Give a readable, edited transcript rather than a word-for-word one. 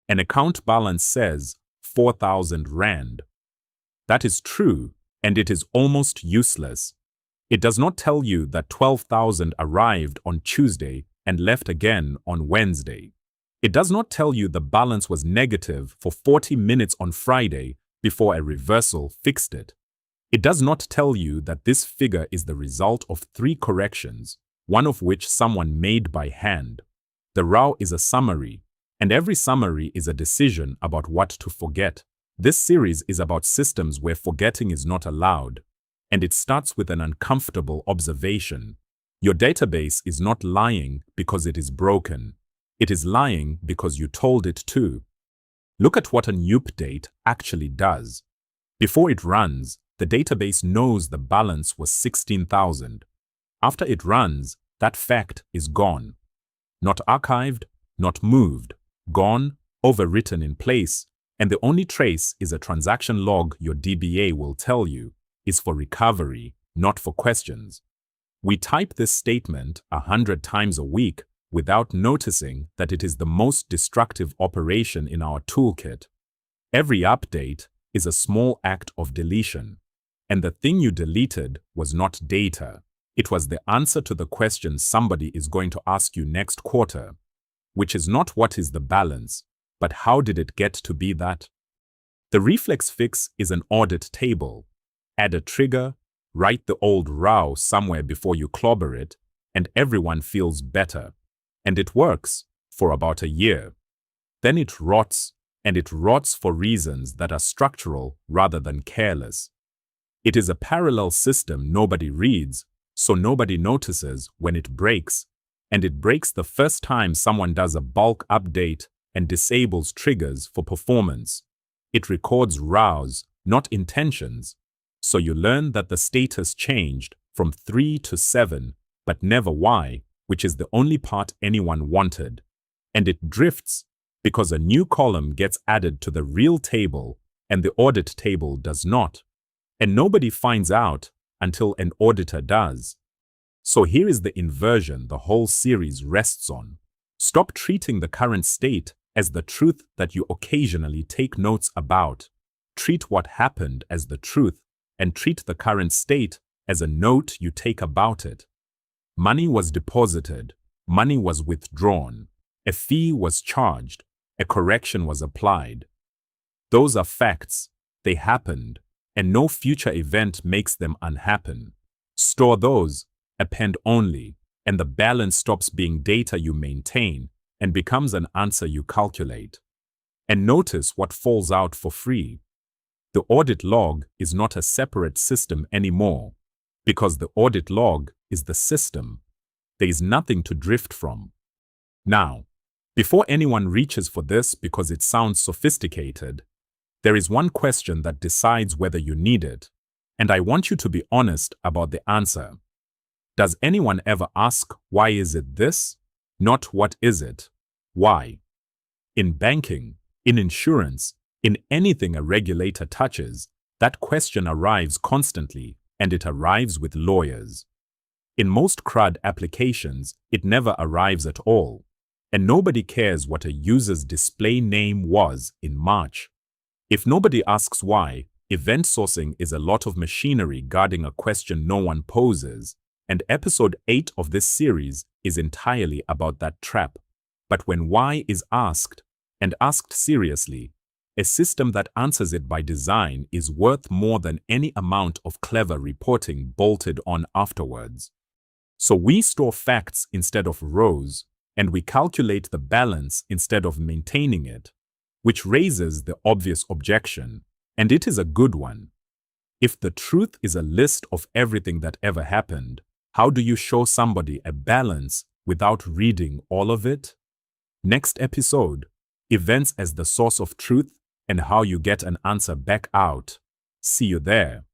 An account balance says 4,000 Rand. That is true, and it is almost useless. It does not tell you that 12,000 arrived on Tuesday and left again on Wednesday. It does not tell you the balance was negative for 40 minutes on Friday before a reversal fixed it. It does not tell you that this figure is the result of 3 corrections, one of which someone made by hand. The row is a summary, and every summary is a decision about what to forget. This series is about systems where forgetting is not allowed, and it starts with an uncomfortable observation. Your database is not lying because it is broken. It is lying because you told it to. Look at what a new update actually does. Before it runs, the database knows the balance was 16,000. After it runs, that fact is gone. Not archived, not moved, gone, overwritten in place, and the only trace is a transaction log your DBA will tell you is for recovery, not for questions. We type this statement 100 times a week without noticing that it is the most destructive operation in our toolkit. Every update is a small act of deletion, and the thing you deleted was not data. It was the answer to the question somebody is going to ask you next quarter, which is not what is the balance, but how did it get to be that? The reflex fix is an audit table. Add a trigger, write the old row somewhere before you clobber it, and everyone feels better. And it works for about a year. Then it rots, and it rots for reasons that are structural rather than careless. It is a parallel system nobody reads, so nobody notices when it breaks, and it breaks the first time someone does a bulk update and disables triggers for performance. It records rows, not intentions, so you learn that the status changed from 3 to 7, but never why, which is the only part anyone wanted. And it drifts because a new column gets added to the real table and the audit table does not. And nobody finds out until an auditor does. So here is the inversion the whole series rests on. Stop treating the current state as the truth that you occasionally take notes about. Treat what happened as the truth and treat the current state as a note you take about it. Money was deposited, money was withdrawn, a fee was charged, a correction was applied. Those are facts, they happened, and no future event makes them unhappen. Store those, append only, and the balance stops being data you maintain and becomes an answer you calculate. And notice what falls out for free. The audit log is not a separate system anymore, because the audit log is the system. There is nothing to drift from. Now, before anyone reaches for this because it sounds sophisticated, there is one question that decides whether you need it, and I want you to be honest about the answer. Does anyone ever ask, why is it this? Not what is it? Why? In banking, in insurance, in anything a regulator touches, that question arrives constantly, and it arrives with lawyers. In most CRUD applications, it never arrives at all, and nobody cares what a user's display name was in March. If nobody asks why, event sourcing is a lot of machinery guarding a question no one poses, and episode 8 of this series is entirely about that trap. But when why is asked, and asked seriously, a system that answers it by design is worth more than any amount of clever reporting bolted on afterwards. So we store facts instead of rows, and we calculate the balance instead of maintaining it, which raises the obvious objection, and it is a good one. If the truth is a list of everything that ever happened, how do you show somebody a balance without reading all of it? Next episode, events as the source of truth and how you get an answer back out. See you there.